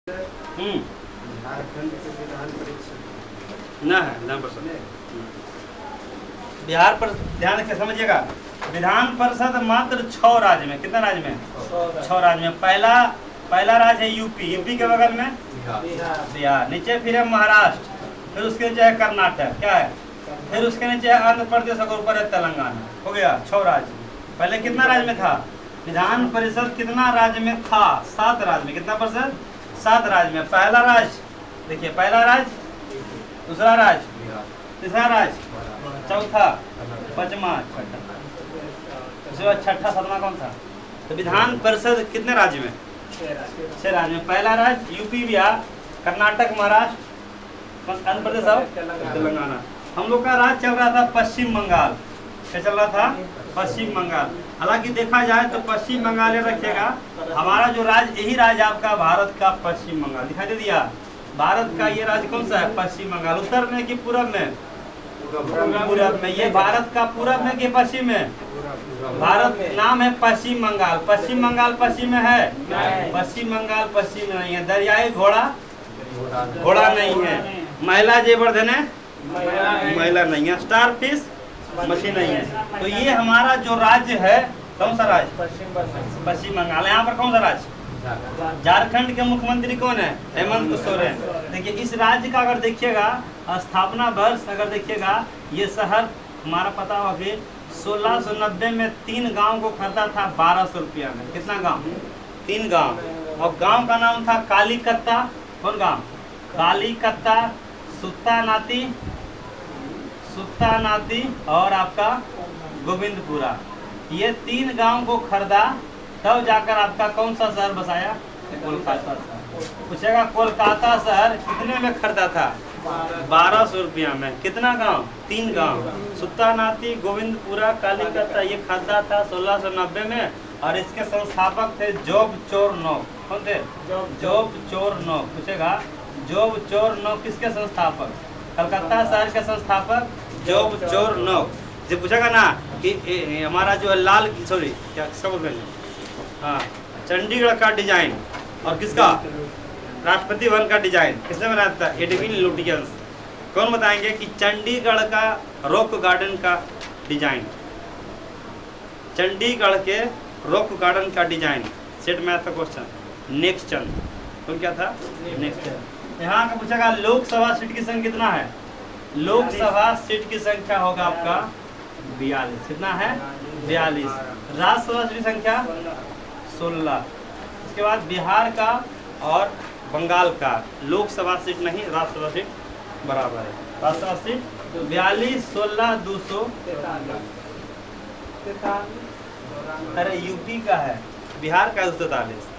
झारखंड के विधान परिषद ना है विधान परिषद बिहार पर ध्यान से समझिएगा। विधान परिषद मात्र 6 राज्य में, कितना राज्य में? 6 राज्य में। पहला राज्य है यूपी, यूपी के बगल में बिहार, नीचे फिर है महाराष्ट्र, फिर उसके नीचे है कर्नाटक, क्या है, फिर उसके नीचे है आंध्र प्रदेश और ऊपर है तेलंगाना। हो गया 6 राज्य। पहले कितना राज्य में था विधान परिषद? कितना राज्य में था? 7 राज्य में। कितना प्रतिशत? 7 राज्य में। पहला राज्य देखिए, पहला राज्य, दूसरा राज्य, तीसरा राज्य, चौथा, पांचवा, छठा, उसके बाद छठा, सातवां कौन था? तो विधान परिषद कितने राज्य में? 6 राज्य में। पहला राज्य यूपी, बिहार, कर्नाटक, महाराष्ट्र, आंध्र प्रदेश और तेलंगाना। हम लोग का राज्य चल रहा था पश्चिम बंगाल। क्या चल रहा था? पश्चिम बंगाल। हालांकि देखा जाए तो पश्चिम बंगाल याद रखिएगा, हमारा जो राज्य, यही राज्य आपका भारत का पश्चिम बंगाल दिखाई दे दिया। भारत का ये राज्य कौन सा है? पश्चिम बंगाल। उत्तर में कि पूरब में? पूरब में। ये भारत का पूरब में कि पश्चिम में? भारत नाम है पश्चिम बंगाल। पश्चिम बंगाल पश्चिम में है? पश्चिम बंगाल पश्चिम में नहीं है। दरियाई घोड़ा नहीं है। महिला जेवर्धन है? महिला नहीं है। स्टार फिश मछली नहीं है। तो ये हमारा जो राज्य है, कौन सा राज्य? पश्चिम बंगाल। यहाँ पर कौन सा राज्य? झारखंड के मुख्यमंत्री कौन है? हेमंत सोरेन। देखिए इस राज्य का अगर देखिएगा स्थापना वर्ष, अगर देखिएगा ये शहर हमारा पता होगा कि 1690 में 3 गांव को खरीदा था 1200 रुपया में। कितना गांव? 3 गांव। और गांव का नाम था कालीकत्ता। कौन गांव? कालीकत्ता, सुत्ता नाती और आपका गोविंदपुरा। ये 3 गांव को खरीदा, तब जाकर आपका कौन सा शहर बसाया? कोलकाता शहर। पूछेगा कोलकाता शहर कितने में खरीदा था? 1200 रुपया में। कितना गांव? 3 गांव, सुत्ता नाती, गोविंदपुरा, कालीकत्ता। ये खरीदा था 1690 में। और इसके संस्थापक थे जोब चोर नौक। कौन थे? जोब चोर नौक। पूछेगा जोब चोर नौक किसके संस्थापक? कलकत्ता शहर के संस्थापक जोब चोर नौक। जो पूछेगा ना कि हमारा जो लाल, सॉरी क्या किसका बोल रहे हैं, हाँ, चंडीगढ़ का डिजाइन और किसका? राष्ट्रपति भवन का डिजाइन किसने बनाया था? Edwin Lutyens. कौन बताएंगे कि चंडीगढ़ का रॉक गार्डन का डिजाइन, चंडीगढ़ के रॉक गार्डन का डिजाइन? सेट में आता क्वेश्चन, नेक्स्ट चंद। कौन क्या था? नेक्स्ट चंद। यहाँ का पूछेगा लोकसभा सीट की संख्या कितना है? लोकसभा सीट की संख्या होगा आपका 42। कितना है? 42। राज्यसभा सीट की संख्या 16। इसके बाद बिहार का और बंगाल का लोकसभा सीट नहीं, राज्यसभा सीट बराबर है। राज्यसभा सीट 42, 16, 200। अरे यूपी का है, बिहार का 243।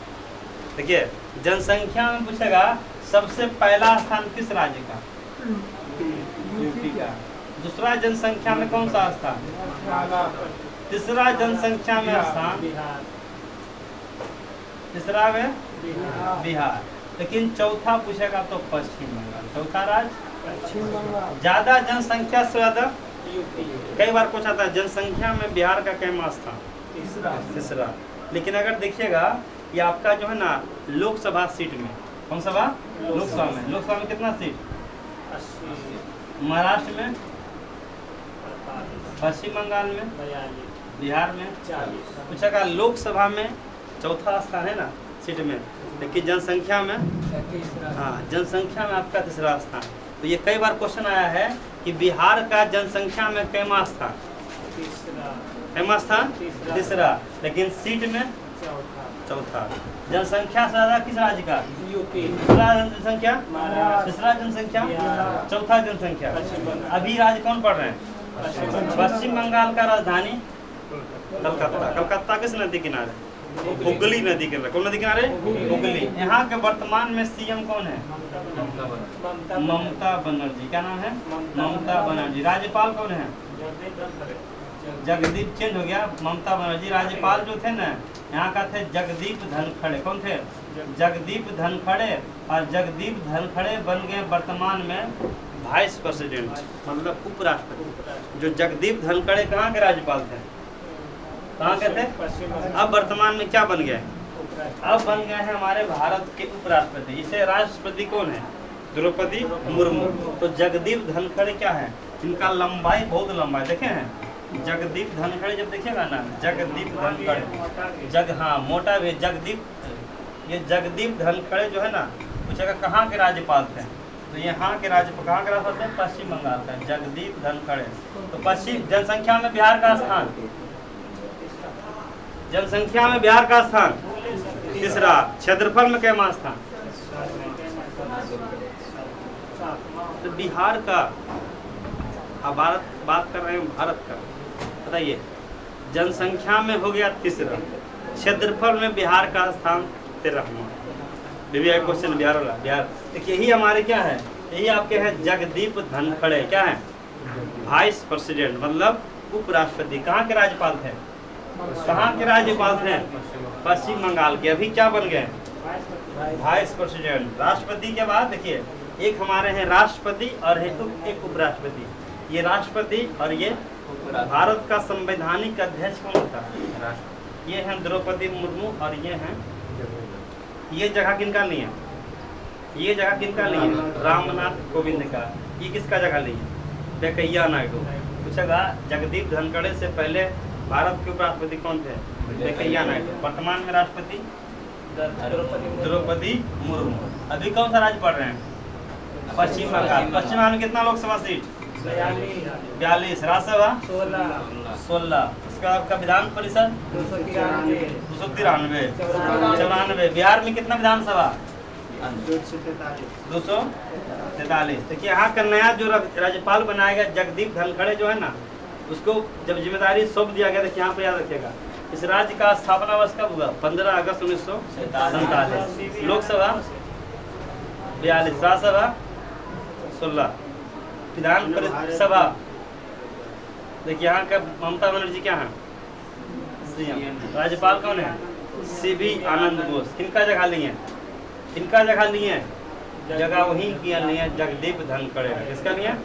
देखिए जनसंख्या में पूछेगा सबसे पहला स्थान किस राज्य का? यूपी का। दूसरा जनसंख्या में कौन सा स्थान? तीसरा जनसंख्या में स्थान, तीसरा में बिहार। लेकिन चौथा पूछेगा तो पश्चिम बंगाल। चौथा राज्य पश्चिम बंगाल। ज्यादा जनसंख्या से ज्यादा यूपी। कई बार पूछा था जनसंख्या में बिहार का कैमा स्थान? तीसरा। लेकिन अगर देखिएगा ये आपका जो है ना लोकसभा सीट में, कौन सभा? लोकसभा में। लोकसभा में कितना सीट? 80। महाराष्ट्र में, पश्चिम बंगाल में, बिहार में 40। पूछेगा लोकसभा में चौथा स्थान है ना सीट में, लेकिन जनसंख्या में, हाँ जनसंख्या में आपका तीसरा स्थान। तो ये कई बार क्वेश्चन आया है कि बिहार का जनसंख्या में कैमा स्थान? कैमा स्थान? तीसरा। लेकिन सीट में चौथा। जनसंख्या से ज्यादा किस राज्य का? यूपी। दूसरा जनसंख्या, तीसरा जनसंख्या, चौथा जनसंख्या। अभी राज्य कौन पढ़ रहे हैं? पश्चिम बंगाल का राजधानी कलकत्ता। कलकत्ता किस नदी किनारे? हुगली नदी किनारे। कौन नदी किनारे? हुगली। यहाँ के वर्तमान में सीएम कौन है? ममता बनर्जी। क्या नाम है? ममता बनर्जी। राज्यपाल कौन है? जगदीप। चेंज हो गया, ममता बनर्जी। राज्यपाल जो थे ना यहाँ का थे जगदीप धनखड़े। कौन थे? जगदीप धनखड़े। और जगदीप धनखड़े बन गए वर्तमान में वाइस प्रेसिडेंट, मतलब उपराष्ट्रपति। जो जगदीप धनखड़े कहाँ के राज्यपाल थे? कहाँ के थे? अब वर्तमान में क्या बन गए? अब बन गए हैं हमारे भारत के उपराष्ट्रपति। इसे राष्ट्रपति कौन है? द्रौपदी मुर्मू। तो जगदीप धनखड़ क्या है? इनका लंबाई बहुत लंबा है, देखे हैं जगदीप धनखड़, जब देखिएगा ना जगदीप धनखड़ हाँ मोटा भी जगदीप, ये जगदीप धनखड़ जो है ना पूछेगा कहाँ के राज्यपाल थे, तो यहाँ के कहाँ के राज्यपाल थे? पश्चिम बंगाल का जगदीप धनखड़। तो पश्चिम जनसंख्या में बिहार का स्थान, जनसंख्या में बिहार का स्थान तीसरा, क्षेत्रफल में क्या स्थान? तो बिहार का, अब भारत बात कर रहे हैं भारत का, बताइए जनसंख्या में हो गया तीसरा, क्षेत्रफल में बिहार का स्थान 13वां। क्वेश्चन बिहार वाला, बिहार देखिए यही हमारे क्या है, यही आपके हैं जगदीप धनखड़, क्या है वाइस प्रेसिडेंट मतलब उपराष्ट्रपति। कहाँ के राज्यपाल थे? कहाँ के राज्यपाल थे? पश्चिम बंगाल के। अभी क्या बन गए? Vice president. राष्ट्रपति के बाद देखिए एक हमारे हैं राष्ट्रपति और एक उपराष्ट्रपति। ये राष्ट्रपति और ये भारत का संवैधानिक अध्यक्ष कौन होता है? ये हैं द्रौपदी मुर्मू और ये हैं, ये जगह किनका नहीं है? ये जगह किनका नहीं है? रामनाथ कोविंद का। ये किसका जगह नहीं है? वेंकैया नायडू। पूछेगा जगदीप धनखड़ से पहले भारत के उपराष्ट्रपति कौन थे? वेंकैया नायडू। वर्तमान में राष्ट्रपति द्रौपदी मुर्मू। अभी कौन सा राज्य पढ़ रहे हैं? पश्चिम बंगाल। पश्चिम बंगाल में कितना लोकसभा सीट? 42। राज्यसभा 16। उसका आपका विधान परिषद 293। 94। बिहार में कितना विधानसभा? 243। देखिए यहाँ का नया जो राज्यपाल बनाया गया जगदीप धनखड़ जो है ना, उसको जब जिम्मेदारी सौंप दिया गया, देखिए यहाँ पे याद रखिएगा इस राज्य का स्थापना वर्ष कब हुआ? 15 अगस्त 1947। लोकसभा 42, राज्यसभा 16, विधान परिसभा देखिए यहाँ का ममता बनर्जी क्या है? राज्यपाल कौन है? सीबी आनंद बोस। किनका जगह लिए हैं? किनका जगह लिए हैं? जगह वही किया नहीं है जगदीप धनखड़। किसका नहीं है?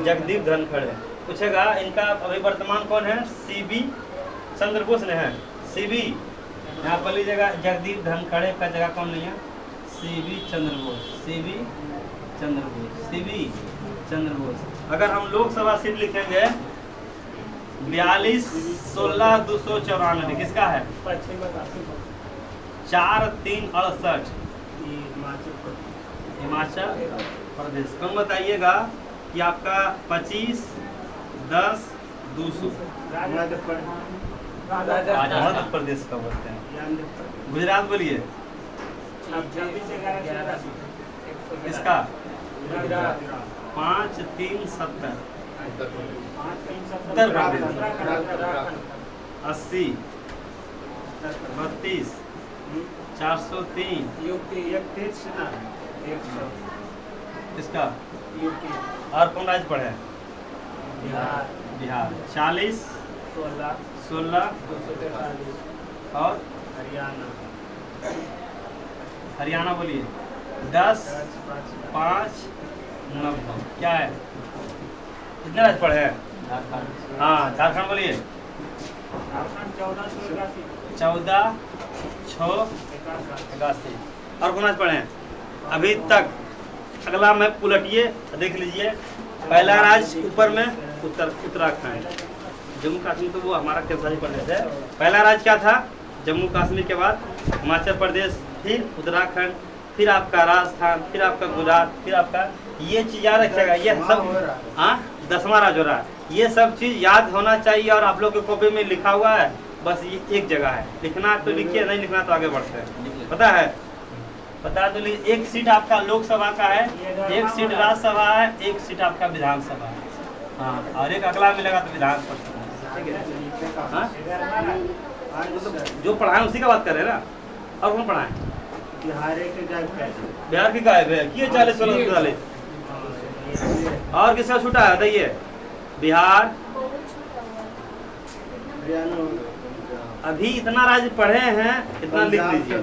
जगदीप धनखड़। पूछेगा इनका अभी वर्तमान कौन है? सीबी चंद्र बोस ने है। सीबी यहाँ पर लीजिएगा जगदीप धनखड़ का जगह कौन नहीं है? CB Chandra Bose. CB Chandra Bose. CB Chandra Bose. अगर हम लोकसभा सीट लिखेंगे 42 16 294 किसका है? 4368 हिमाचल प्रदेश। कौन बताइएगा कि आपका 25 10 200 मध्य प्रदेश का बोलते हैं। गुजरात बोलिए इसका 5370 उत्तर प्रदेश 80 32 403 इसका और कौन राज्य पढ़े? बिहार 40 16 और हरियाणा बोलिए 10 5 90 क्या है? कितने राज्य पढ़े हैं? हाँ झारखंड बोलिए 14 6 81 और कौन राज्य पढ़े हैं अभी तक? अगला मैं उलटिए देख लीजिए। पहला राज्य ऊपर में उत्तराखंड, जम्मू कश्मीर तो वो हमारा केंद्र प्रदेश है। पहला राज्य क्या था? जम्मू कश्मीर के बाद हिमाचल प्रदेश, फिर उत्तराखंड, फिर आपका राजस्थान, फिर आपका गुजरात, फिर आपका, ये चीज याद रखिएगा। ये सब हाँ 10वां राज्य हो रहा है। ये सब चीज याद होना चाहिए और आप लोग के कॉपी में लिखा हुआ है। बस ये एक जगह है, लिखना तो लिखिए, नहीं लिखना तो आगे बढ़ते हैं। पता है? बता तो लीजिए एक सीट आपका लोकसभा का है, एक सीट राज्यसभा है, एक सीट आपका विधानसभा है। हाँ और एक अगला मिलेगा तो विधान परिषद। हाँ जो पढ़ाए उसी का बात कर रहे हैं ना। और कौन पढ़ाए? बिहार की गायब है किए 40 45। और किसका छूटा है बताइए? बिहार। अभी इतना राज्य पढ़े हैं, इतना लिख लीजिए।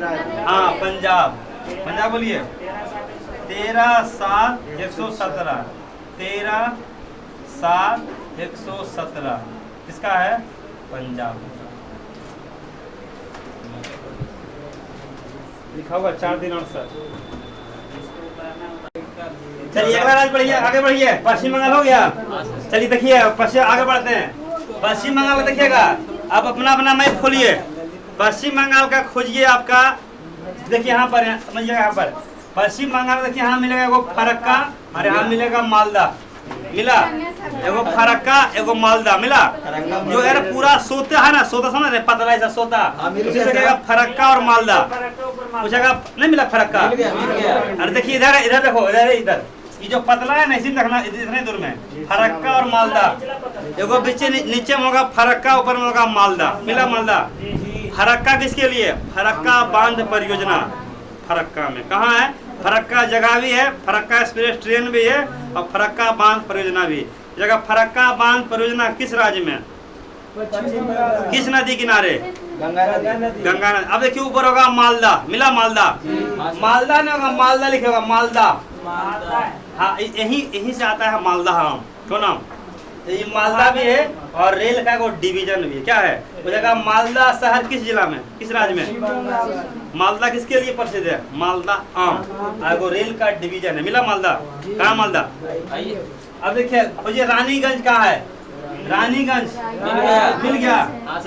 हाँ पंजाब। पंजाब बोलिए 13 7 117 13 7 117 किसका है? पंजाब। लिखा होगा 4 दिन 68। चलिए अगला राज्य बढ़िए, आगे बढ़िए। पश्चिम बंगाल हो गया। चलिए देखिए पश्चिम, आगे बढ़ते हैं। पश्चिम बंगाल में देखिएगा, आप अपना अपना मैप खोलिए। पश्चिम बंगाल का खोजिए आपका, देखिए यहाँ पर है, समझिएगा यहाँ पर पश्चिम बंगाल देखिए, यहाँ मिलेगा एगो फरक्का और यहाँ मिलेगा मालदा। मिला एगो फरक्का एगो मालदा मिला। जो यार पूरा सोता है ना, सोता समझ रहे, पतला ऐसा सोता, उसी से फरक्का और मालदा। पूछेगा नहीं मिला फरक्का। अरे देखिए इधर, इधर देखो, इधर इधर ये जो पतला है ना, इसी में देखना, इतने दूर में फरक्का और मालदा। एगो नीचे में होगा फरक्का, ऊपर में होगा मालदा। मिला मालदा। फरक्का किसके लिए? फरक्का बांध परियोजना। फरक्का में कहाँ है? फरक्का जगह भी है, फरक्का एक्सप्रेस ट्रेन भी है और फरक्का बांध परियोजना भी। जगह फरक्का बांध परियोजना किस राज्य में, किस नदी किनारे? गंगा नदी। अब देखिए ऊपर होगा मालदा। मिला मालदा। मालदा नहीं होगा, मालदा लिखेगा, मालदा। हाँ यही से आता है मालदा आम। क्यों नाम? ये मालदा भी है और रेल का वो डिवीजन भी है। क्या है वो जगह? मालदा शहर किस जिला में, किस राज्य में? मालदा किसके लिए प्रसिद्ध है? मालदा आम। और रेल का डिवीजन है। मिला मालदा। कहाँ मालदा? अब देखिए मुझे रानीगंज कहाँ है? रानीगंज मिल गया।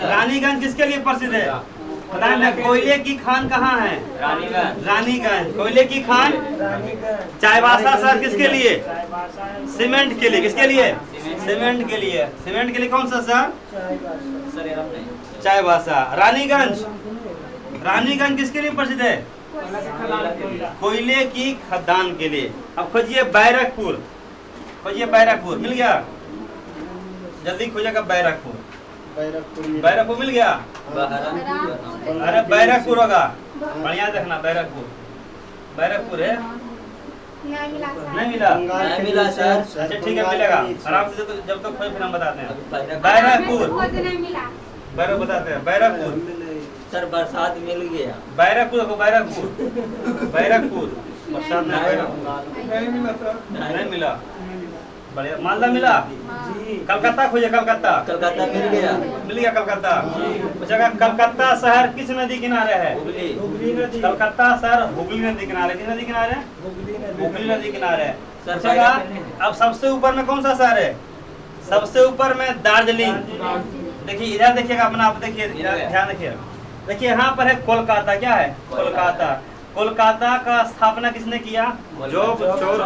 रानीगंज किसके लिए प्रसिद्ध है? पता है? कोयले की खान कहाँ है? रानीगंज। रानीगंज कोयले की खान। चाईबासा शहर किसके लिए? सीमेंट के लिए। किसके लिए? सीमेंट के लिए। सीमेंट के लिए कौन सा शहर? चाईबासा। रानीगंज, रानीगंज किसके लिए प्रसिद्ध है? कोयले की खदान के लिए। अब खोजिए बैरकपुर, खोजिए बैरकपुर। मिल गया? जल्दी खोजिएगा बैरकपुर। बैरकपुर मिल गया? अरे बैरकपुर होगा, बढ़िया देखना, बैरकपुर। बैरकपुर है? नहीं मिला? नहीं मिला सर। अच्छा ठीक है, मिलेगा आराम से। जब तक खोज फिर हम बताते हैं। बैरकपुर, बैरकपुर बताते हैं। बैरकपुर सर बरसात मिल गया। बैरकपुर को, बैरकपुर, बैरकपुर बरसात में। बैरकपुर नहीं मिला। बढ़िया। मालदा मिला? कलकत्ता खोजे, कलकत्ता। कलकत्ता मिल गया। मिल गया कलकत्ता। पूछेगा कलकत्ता शहर किस नदी किनारे है? हुगली नदी। कलकत्ता शहर हुगली नदी किनारे। किस नदी किनारे? हुगली नदी किनारे। पूछेगा अब सबसे ऊपर में कौन सा शहर है? सबसे ऊपर में दार्जिलिंग। देखिए इधर देखिएगा अपना, आप देखिए ध्यान देखिए। देखिए यहाँ पर है कोलकाता। क्या है? कोलकाता। कोलकाता का स्थापना किसने किया? जोग चोर।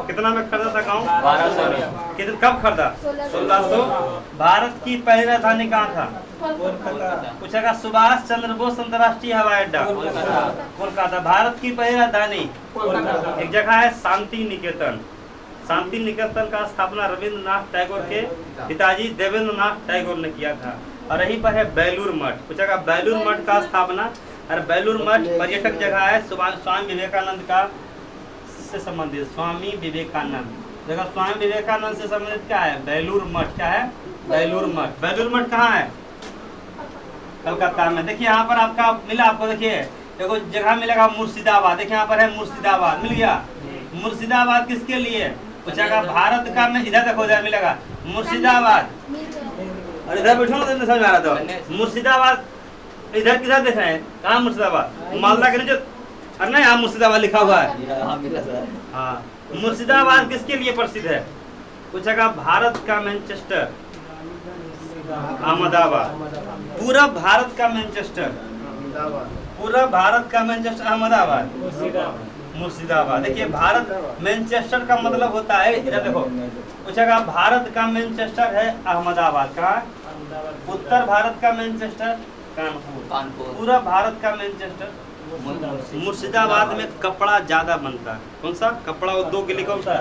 कितना में खरीदा था गाँव? 1200 में। कितने, कब खरीदा? 1600। भारत की पहली राजधानी कहाँ था? पूछेगा सुभाष चंद्र बोस अंतर्राष्ट्रीय हवाई अड्डा कोलकाता। भारत की पहली राजधानी एक जगह है शांति निकेतन। शांति निकेतन का स्थापना रविंद्रनाथ टैगोर के पिताजी देवेंद्रनाथ टैगोर ने किया था। और यहीं पर है बेलूर मठ। पूछेगा बेलूर मठ का स्थापना, और बेलूर मठ पर्यटक जगह है स्वामी विवेकानंद का से संबंधित। स्वामी विवेकानंद जगह, स्वामी विवेकानंद से संबंधित क्या है? बेलूर मठ। क्या है? बेलूर मठ। बेलूर मठ कहाँ है? कलकत्ता में। देखिए यहाँ पर आपका मिला, आपको देखिए देखो जगह मिलेगा मुर्शिदाबाद। देखिए यहाँ पर है मुर्शिदाबाद। मिल गया? मुर्शिदाबाद किसके लिए? पूछेगा भारत का में। इधर देखो, इधर मिलेगा मुर्शिदाबाद। और इधर बैठो ना, समझ में आ रहा था। मुर्शिदाबाद इधर किधर देख रहे हैं? कहाँ मुर्शिदाबाद? मालदा के नीचे। अरे नहीं, यहाँ मुर्शिदाबाद लिखा हुआ है। हाँ, मुर्शिदाबाद किसके लिए प्रसिद्ध है? पूछेगा भारत का मैनचेस्टर, अहमदाबाद। पूरा भारत का मैनचेस्टर, पूरा भारत का मैनचेस्टर अहमदाबाद, मुर्शिदाबाद। देखिए भारत मैनचेस्टर का मतलब होता है, इधर देखो, पूछेगा भारत का मैनचेस्टर है अहमदाबाद। कहाँ? उत्तर भारत का मैनचेस्टर कानपुर। पूरा भारत का मैनचेस्टर मुर्शिदाबाद में कपड़ा ज्यादा बनता है। कौन सा कपड़ा उद्योग के लिए? कौन सा?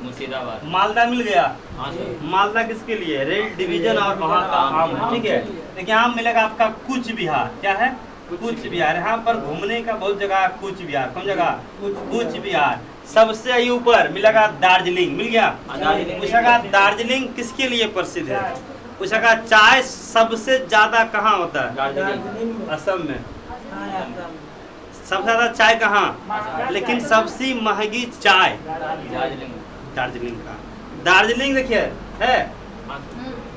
मुर्शिदाबाद। मालदा मिल गया? हाँ सर। मालदा किसके लिए? रेल डिवीजन और वहाँ का आम है। ठीक है, देखिए आम मिलेगा आपका कूच बिहार। क्या है? कूच बिहार। यहाँ पर घूमने का बहुत जगह है। कूच बिहार कौन जगह? कूच बिहार। सबसे ऊपर मिलेगा दार्जिलिंग। मिल गया? पूछेगा दार्जिलिंग किसके लिए प्रसिद्ध है? पूछेगा चाय सबसे ज्यादा कहाँ होता है? असम में। सबसे ज्यादा चाय कहाँ? लेकिन सबसे महंगी चाय दार्जिलिंग का। दार्जिलिंग देखिए है,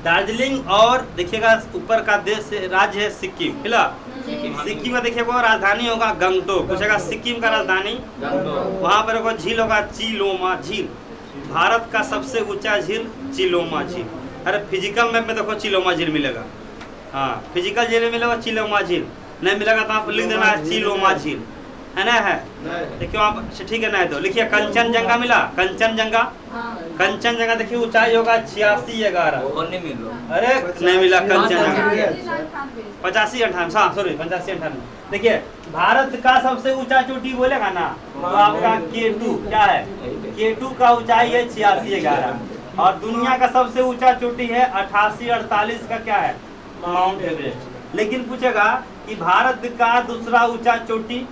दार्जिलिंग। और देखिएगा ऊपर का देश राज्य है सिक्किम। मिला? सिक्किम का देखिए वो राजधानी होगा गंगटोक, पूछेगा सिक्किम का राजधानी गंगटोक। वहाँ पर एगो झील होगा चिलोमा झील। भारत का सबसे ऊंचा झील चिलोमा झील। अरे फिजिकल मैप में देखो चिलोमा झील मिलेगा, हाँ फिजिकल झील मिलेगा चिलोमा झील, नहीं मिलेगा तो आप लिख देना चिलोमा झील, है ना? है देखिए आप ठीक है ना? है तो लिखिए कंचनजंगा मिला, कंचनजंगा। कंचनजंगा देखिए ऊंचाई होगा 86,11। नहीं मिलो। अरे नहीं मिला कंचनजंगा, 85-98, हाँ सॉरी 85-98। देखिए भारत का सबसे ऊंचा चोटी बोलेगा ना तो आपका K2 क्या है? K2 का ऊंचाई है 86,11 और दुनिया का सबसे ऊंचा चोटी है 88-48 का क्या है? Mount Everest. लेकिन पूछेगा कि भारत का दूसरा ऊंचा चोटी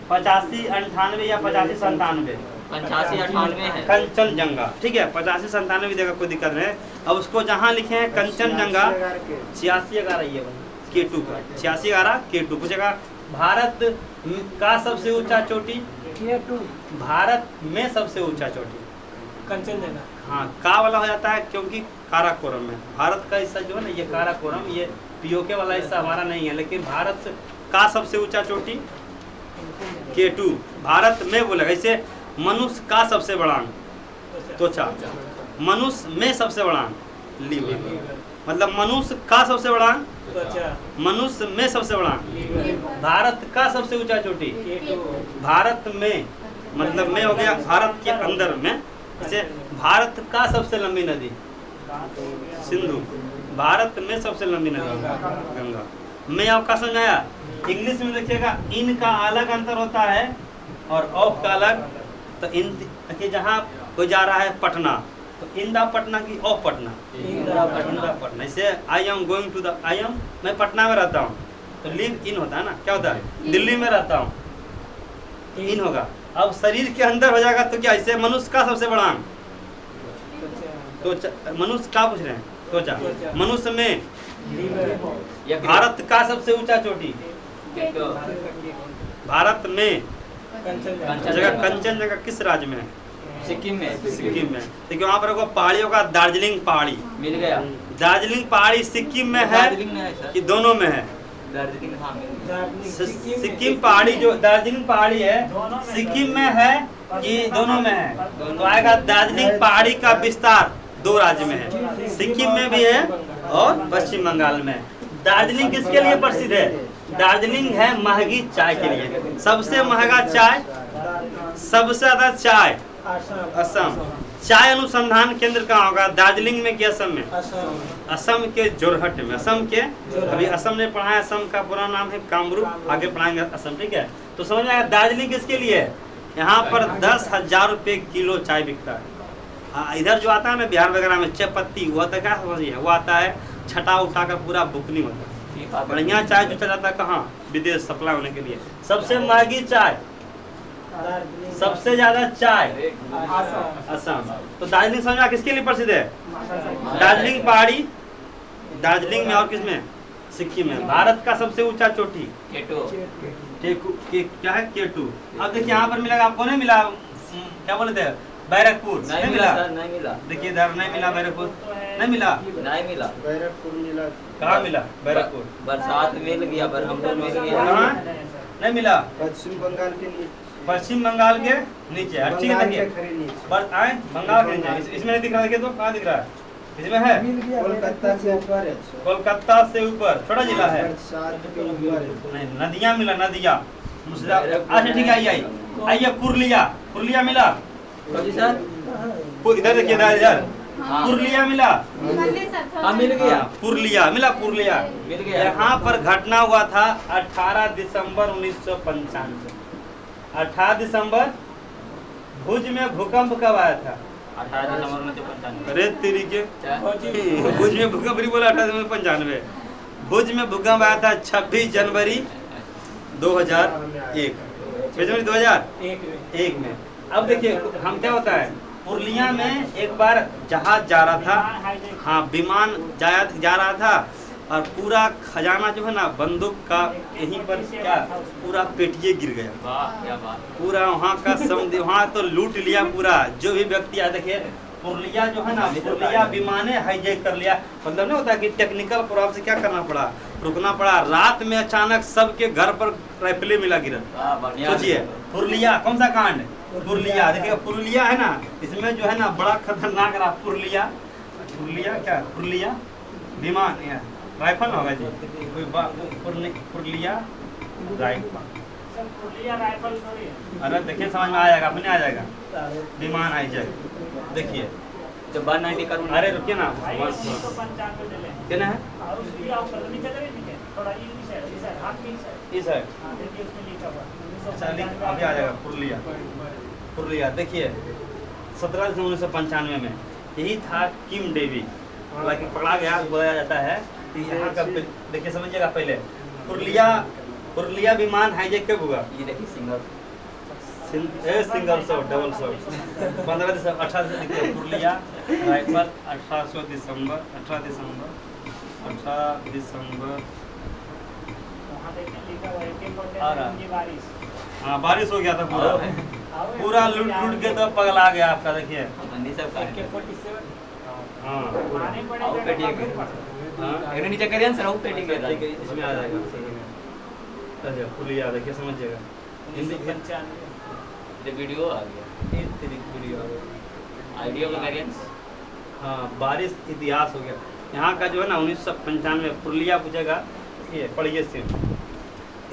85-98 या 85-97? 85-98 है। कंचनजंगा, ठीक है 85-97 देगा, कोई दिक्कत नहीं। अब उसको जहाँ लिखे हैं कंचनजंगा 86-11 ये K2 का 86-11 K2। पूछेगा भारत का सबसे ऊंचा चोटी? K2 भारत में सबसे ऊंचा चोटी कंचनजंगा। हाँ का वाला हो जाता है क्योंकि काराकोरम है। भारत का हिस्सा जो है ना ये काराकोरम, ये पीओके वाला हिस्सा हमारा नहीं है, लेकिन भारत का सबसे ऊंचा चोटी K2। भारत में बोलेगा। ऐसे मनुष्य का सबसे बड़ा अंग त्वचा, मनुष्य में सबसे बड़ा अंग लीवर, मतलब मनुष्य का सबसे बड़ा अंग त्वचा, मनुष्य में सबसे बड़ा अंग। भारत का सबसे ऊंचा चोटी K2 भारत में, मतलब में हो गया भारत के अंदर में। जैसे भारत का सबसे लंबी नदी सिंधु, भारत में सबसे लंबी नदी गंगा। मैं आपका समझ आया? इंग्लिश में देखिएगा इन का अलग अंतर होता है और ऑफ का अलग। तो इन देखिए जहाँ कोई जा रहा है पटना तो इन द पटना की of Patna, in the Patna. जैसे I am going to the, I am मैं पटना में रहता हूँ तो लिव इन होता है ना, क्या होता है? दिल्ली में रहता हूँ, इन होगा। अब शरीर के अंदर हो जाएगा तो क्या? ऐसे मनुष्य का सबसे बड़ा अंग तो मनुष्य का पूछ रहे हैं त्वचा। मनुष्य में भारत का सबसे ऊंचा चोटी भारत में जगह कंचनजंगा किस राज्य में है? सिक्किम में। सिक्किम में। देखिए वहाँ पर पहाड़ियों का दार्जिलिंग पहाड़ी मिल गया। दार्जिलिंग पहाड़ी सिक्किम में है दार्जिलिंग में है सर। कि दोनों में है? दार्जिलिंग हाँ मिल गया। सिक्किम पहाड़ी जो दार्जिलिंग पहाड़ी है सिक्किम में है कि दोनों में है? तो आएगा दार्जिलिंग पहाड़ी का विस्तार 2 राज्य में है, सिक्किम में भी है और पश्चिम बंगाल में। दार्जिलिंग किसके लिए प्रसिद्ध है? दार्जिलिंग है महंगी चाय के लिए, सबसे महंगा चाय, सबसे ज्यादा चाय असम। चाय अनुसंधान केंद्र कहाँ होगा? दार्जिलिंग में कि असम में? असम के जोरहट में। असम के अभी असम ने पढ़ा है, असम का पूरा नाम है कामरूप, आगे पढ़ाएंगे असम, ठीक है? तो समझ में आया दार्जिलिंग किसके लिए है? यहाँ पर 10,000 रुपए किलो चाय बिकता है। हाँ इधर जो आता है ना बिहार वगैरह में चाय पत्ती, वो आता क्या समझिए, वो आता है छटा उठा कर पूरा बुकनी होता है। बढ़िया चाय जो चला जाता है कहाँ? विदेश सप्लाई होने के लिए। सबसे महंगी चाय, सबसे ज्यादा चाय असम। तो दार्जिलिंग समझा किसके लिए प्रसिद्ध है? दार्जिलिंग पहाड़ी, दार्जिलिंग में और किसमें? सिक्किम में। भारत का सबसे ऊंचा चोटी क्या है? K2। अब देखिए यहाँ पर मिलेगा आपको, नहीं मिला क्या बोले थे? बैरकपुर नहीं मिला सर, नहीं मिला। देखिए इधर नहीं मिला, बैरकपुर नहीं मिला, नहीं मिला। बैरकपुर मिला। कहाँ मिला बैरकपुर? बरसात मिल गया, बरहमपुर मिल गया। कहाँ नहीं मिला? पश्चिम बंगाल के नीचे, पश्चिम बंगाल के नीचे। ठीक है देखिए बंगाल के नीचे, इसमें नहीं दिख रहा, देखिए तो कहाँ दिख रहा है? इसमें है कोलकाता से ऊपर है। कोलकाता से ऊपर छोटा जिला है। बरसात के ऊपर है। नहीं नदियाँ मिला, नदियाँ। अच्छा ठीक है, आइए आइए पुरलिया, पुरलिया मिला सर। इधर देखिए इधर हाँ। पुरलिया मिला, हाँ मिल गया। पुरलिया मिला, पुरलिया मिल गया। यहाँ पर घटना हुआ था 18 दिसंबर 1995। 18 दिसंबर भुज में भूकंप कब आया था? 18 दिसंबर 1995। अरे तेरी के भुज में भूकंप नहीं बोला, 18 दिसंबर 95। भुज में भूकंप आया था 26 जनवरी 2001। 2001 में। अब देखिए हम क्या होता है पुरलिया में एक बार जहाज जा रहा था, हाँ विमान जा रहा था और पूरा खजाना जो है ना बंदूक का यहीं पर क्या पूरा पेटिए गिर गया। वाह क्या बात। पूरा वहाँ का समझ वहाँ तो लूट लिया पूरा, जो भी व्यक्ति आया देखिए पुरलिया जो है ना, पुरलिया विमाने हाईजैक कर लिया। मतलब नहीं होता कि टेक्निकल प्रॉब्लम से क्या करना पड़ा, रुकना पड़ा। रात में अचानक सबके घर पर राइफलें मिला गिरा। सोचिए पुरलिया कौन सा कांड, पुरलिया। देखिए पुरलिया है ना, इसमें जो है ना बड़ा खतरनाक रहा पुरलिया। पुरलिया क्या, पुरलिया विमान राइफल होगा जी, पुरलिया राइफल। अरे देखिए समझ में आ जाएगा, अपने आ जाएगा। विमान हाईजैक देखिए जब 190 करोड़। अरे रुकिए ना, कितना है इस है। अच्छा अभी आ जाएगा पुरलिया। पुरलिया देखिए 17 दिसंबर 1995 में यही था किम डेविड, हालांकि पकड़ा गया बोला जाता है। यहाँ का देखिए समझिएगा, पहले पुरलिया विमान हाईजैक कब हुआ? ये देखिए सिंगल शॉट डबल शॉट 15 दिसंबर 18 पुरलिया राइफल 18 दिसंबर हाँ बारिश हो गया था पूरा लूट के तो पगला गया आपका। देखिए हाँ नीचे करिए सर, पेटी के इसमें आ जाएगा। अच्छा पुरलिया देखिए समझिएगा, वीडियो आ गया, वीडियो आ गया। आइडिया का वेरिएंस। हाँ बारिश इतिहास हो गया यहाँ का जो है ना 1995 पुरलिया पूछेगा। ये पढ़िए से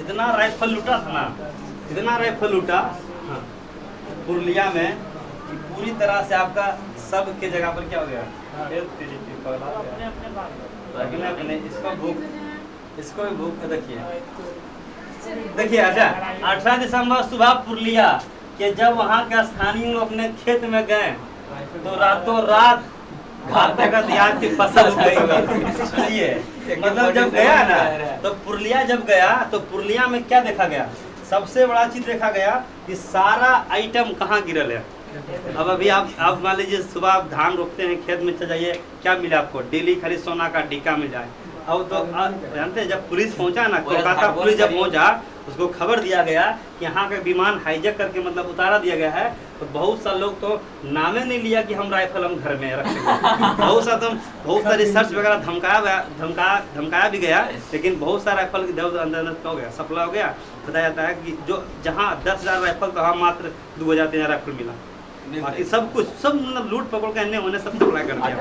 इतना राइफल लूटा था ना, इतना राइफल लूटा हाँ पुरलिया में कि पूरी तरह से आपका सब के जगह पर क्या हो गया, इसको भी भूख देखिए। अच्छा 18 दिसंबर सुबह पुरलिया कि जब वहाँ के स्थानीय लोग अपने खेत में गए तो रातों रात घाटे का देहात की फसल उग गई। सुनिए मतलब जब गया ना तो पुरलिया जब गया तो पुरलिया में क्या देखा गया, सबसे बड़ा चीज देखा गया कि सारा आइटम कहाँ गिरल है। अब अभी आप मान लीजिए सुबह आप धान रोपते हैं, खेत में चले जाइए, क्या मिला आपको, डेली खाली सोना का टीका मिल जाए। अब तो जानते हैं जब पुलिस पहुंचा ना, कोलकाता पुलिस जब पहुंचा उसको खबर दिया गया कि यहाँ का विमान हाईजैक करके मतलब उतारा दिया गया है। तो बहुत सा लोग तो नामे नहीं लिया कि हम राइफल हम घर में रखेंगे। बहुत सा रिसर्च वगैरह धमकाया भी गया, लेकिन बहुत सा राइफल अंदर हो गया, सप्लाई हो गया। बताया जाता है कि जो जहाँ 10,000 राइफल तो वहाँ मात्र 2,000-3,000 राइफल मिला। बाकी सब कुछ सब मतलब लूट पकड़ के होने सब सप्लाई कर दिया।